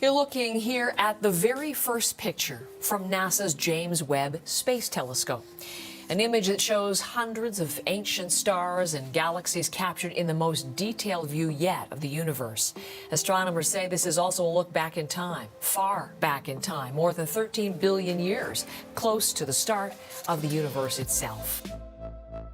You're looking here at the very first picture from NASA's James Webb Space Telescope. An image that shows hundreds of ancient stars and galaxies captured in the most detailed view yet of the universe. Astronomers say this is also a look back in time, far back in time, more than 13 billion years, close to the start of the universe itself.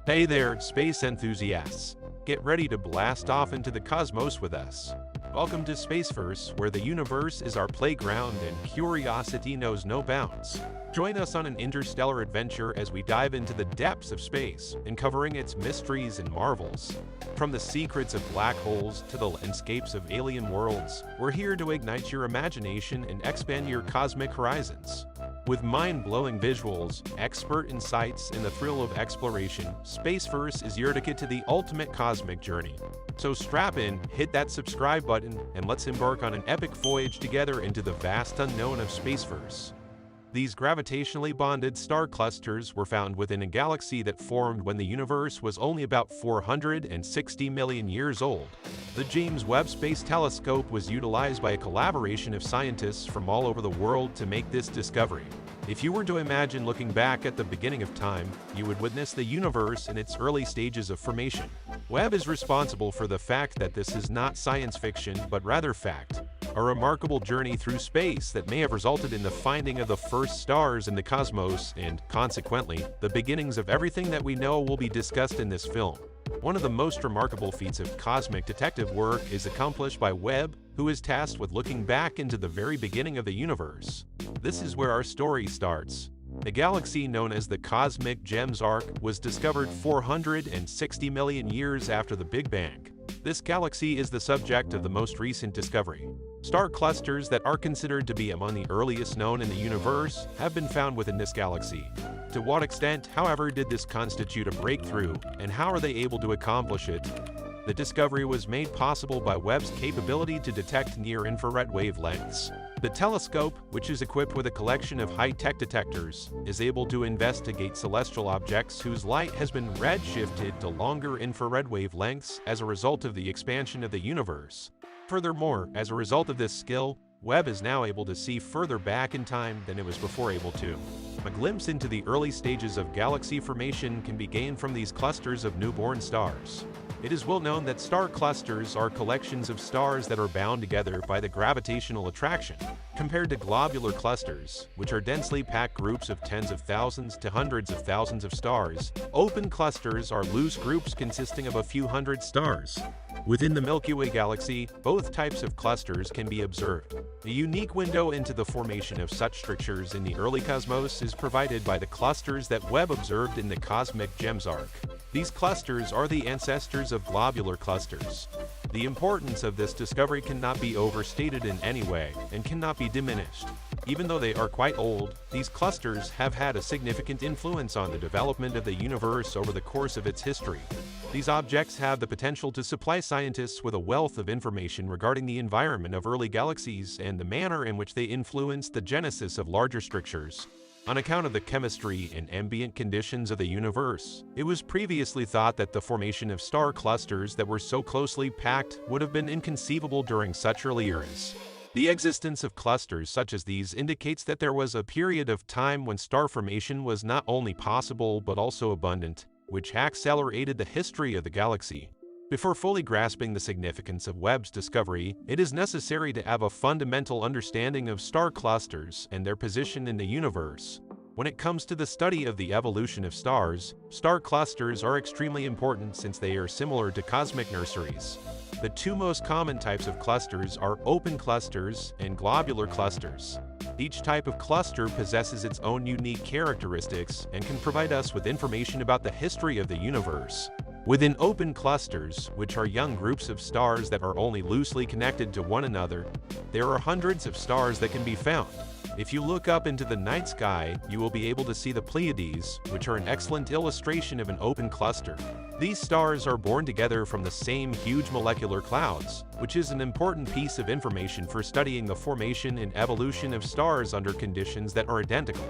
Hey there, space enthusiasts. Get ready to blast off into the cosmos with us. Welcome to Spaceverse, where the universe is our playground and curiosity knows no bounds. Join us on an interstellar adventure as we dive into the depths of space, uncovering its mysteries and marvels. From the secrets of black holes to the landscapes of alien worlds, we're here to ignite your imagination and expand your cosmic horizons. With mind-blowing visuals, expert insights, and the thrill of exploration, Spaceverse is your ticket to the ultimate cosmic journey. So strap in, hit that subscribe button, and let's embark on an epic voyage together into the vast unknown of Spaceverse. These gravitationally bonded star clusters were found within a galaxy that formed when the universe was only about 460 million years old. The James Webb Space Telescope was utilized by a collaboration of scientists from all over the world to make this discovery. If you were to imagine looking back at the beginning of time, you would witness the universe in its early stages of formation. Webb is responsible for the fact that this is not science fiction, but rather fact. A remarkable journey through space that may have resulted in the finding of the first stars in the cosmos and, consequently, the beginnings of everything that we know will be discussed in this film. One of the most remarkable feats of cosmic detective work is accomplished by Webb, who is tasked with looking back into the very beginning of the universe. This is where our story starts. A galaxy known as the Cosmic Gems Arc was discovered 460 million years after the Big Bang. This galaxy is the subject of the most recent discovery. Star clusters that are considered to be among the earliest known in the universe have been found within this galaxy. To what extent, however, did this constitute a breakthrough, and how are they able to accomplish it? The discovery was made possible by Webb's capability to detect near-infrared wavelengths. The telescope, which is equipped with a collection of high-tech detectors, is able to investigate celestial objects whose light has been redshifted to longer infrared wavelengths as a result of the expansion of the universe. Furthermore, as a result of this skill, Webb is now able to see further back in time than it was before able to. A glimpse into the early stages of galaxy formation can be gained from these clusters of newborn stars. It is well known that star clusters are collections of stars that are bound together by the gravitational attraction, compared to globular clusters, which are densely packed groups of tens of thousands to hundreds of thousands of stars. Open clusters are loose groups consisting of a few hundred stars. Within the Milky Way galaxy, both types of clusters can be observed. A unique window into the formation of such structures in the early cosmos is provided by the clusters that Webb observed in the Cosmic Gems Arc. These clusters are the ancestors of globular clusters. The importance of this discovery cannot be overstated in any way and cannot be diminished. Even though they are quite old, these clusters have had a significant influence on the development of the universe over the course of its history. These objects have the potential to supply scientists with a wealth of information regarding the environment of early galaxies and the manner in which they influenced the genesis of larger structures. On account of the chemistry and ambient conditions of the universe, it was previously thought that the formation of star clusters that were so closely packed would have been inconceivable during such early eras. The existence of clusters such as these indicates that there was a period of time when star formation was not only possible but also abundant, which accelerated the history of the galaxy. Before fully grasping the significance of Webb's discovery, it is necessary to have a fundamental understanding of star clusters and their position in the universe. When it comes to the study of the evolution of stars, star clusters are extremely important since they are similar to cosmic nurseries. The two most common types of clusters are open clusters and globular clusters. Each type of cluster possesses its own unique characteristics and can provide us with information about the history of the universe. Within open clusters, which are young groups of stars that are only loosely connected to one another, there are hundreds of stars that can be found. If you look up into the night sky, you will be able to see the Pleiades, which are an excellent illustration of an open cluster. These stars are born together from the same huge molecular clouds, which is an important piece of information for studying the formation and evolution of stars under conditions that are identical.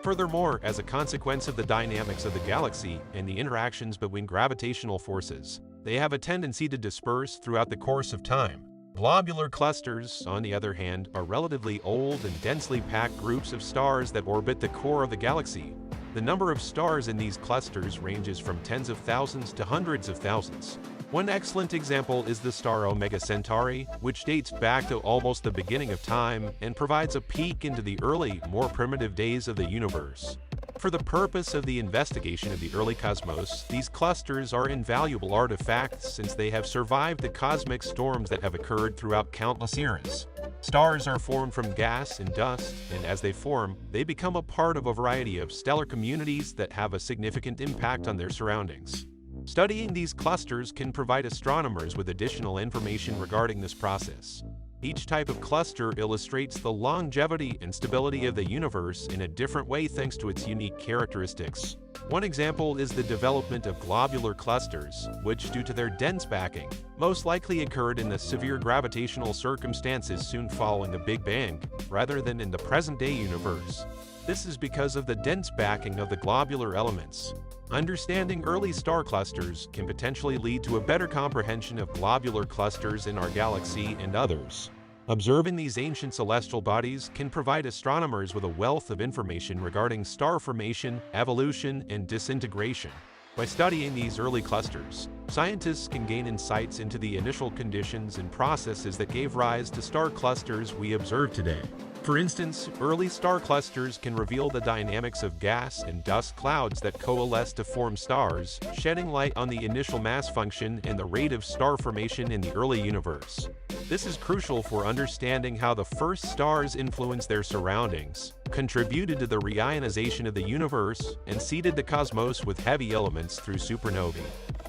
Furthermore, as a consequence of the dynamics of the galaxy and the interactions between gravitational forces, they have a tendency to disperse throughout the course of time. Globular clusters, on the other hand, are relatively old and densely packed groups of stars that orbit the core of the galaxy. The number of stars in these clusters ranges from tens of thousands to hundreds of thousands. One excellent example is the star Omega Centauri, which dates back to almost the beginning of time and provides a peek into the early, more primitive days of the universe. For the purpose of the investigation of the early cosmos, these clusters are invaluable artifacts since they have survived the cosmic storms that have occurred throughout countless eras. Stars are formed from gas and dust, and as they form, they become a part of a variety of stellar communities that have a significant impact on their surroundings. Studying these clusters can provide astronomers with additional information regarding this process. Each type of cluster illustrates the longevity and stability of the universe in a different way thanks to its unique characteristics. One example is the development of globular clusters, which, due to their dense backing, most likely occurred in the severe gravitational circumstances soon following the Big Bang, rather than in the present-day universe. This is because of the dense backing of the globular elements. Understanding early star clusters can potentially lead to a better comprehension of globular clusters in our galaxy and others. Observing these ancient celestial bodies can provide astronomers with a wealth of information regarding star formation, evolution, and disintegration. By studying these early clusters, scientists can gain insights into the initial conditions and processes that gave rise to star clusters we observe today. For instance, early star clusters can reveal the dynamics of gas and dust clouds that coalesce to form stars, shedding light on the initial mass function and the rate of star formation in the early universe. This is crucial for understanding how the first stars influenced their surroundings, contributed to the reionization of the universe, and seeded the cosmos with heavy elements through supernovae.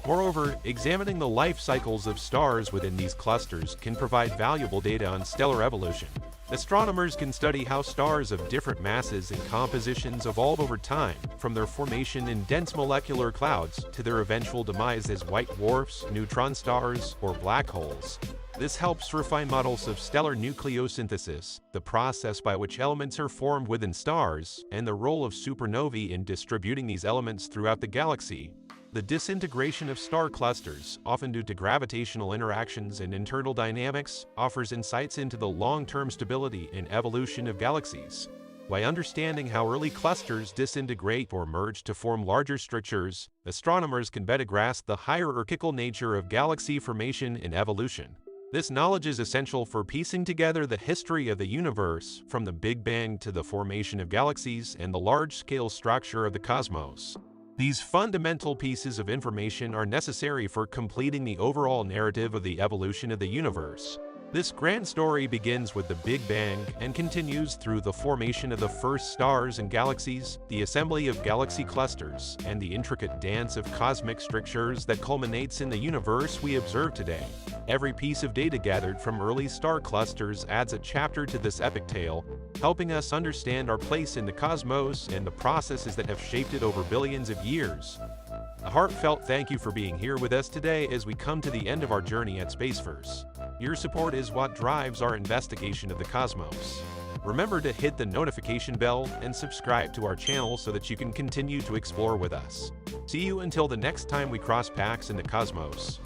Moreover, examining the life cycles of stars within these clusters can provide valuable data on stellar evolution. Astronomers can study how stars of different masses and compositions evolve over time, from their formation in dense molecular clouds to their eventual demise as white dwarfs, neutron stars, or black holes. This helps refine models of stellar nucleosynthesis, the process by which elements are formed within stars, and the role of supernovae in distributing these elements throughout the galaxy. The disintegration of star clusters, often due to gravitational interactions and internal dynamics, offers insights into the long-term stability and evolution of galaxies. By understanding how early clusters disintegrate or merge to form larger structures, astronomers can better grasp the hierarchical nature of galaxy formation and evolution. This knowledge is essential for piecing together the history of the universe, from the Big Bang to the formation of galaxies and the large-scale structure of the cosmos. These fundamental pieces of information are necessary for completing the overall narrative of the evolution of the universe. This grand story begins with the Big Bang and continues through the formation of the first stars and galaxies, the assembly of galaxy clusters, and the intricate dance of cosmic structures that culminates in the universe we observe today. Every piece of data gathered from early star clusters adds a chapter to this epic tale, helping us understand our place in the cosmos and the processes that have shaped it over billions of years. A heartfelt thank you for being here with us today as we come to the end of our journey at Spaceverse. Your support is what drives our investigation of the cosmos. Remember to hit the notification bell and subscribe to our channel so that you can continue to explore with us. See you until the next time we cross paths in the cosmos.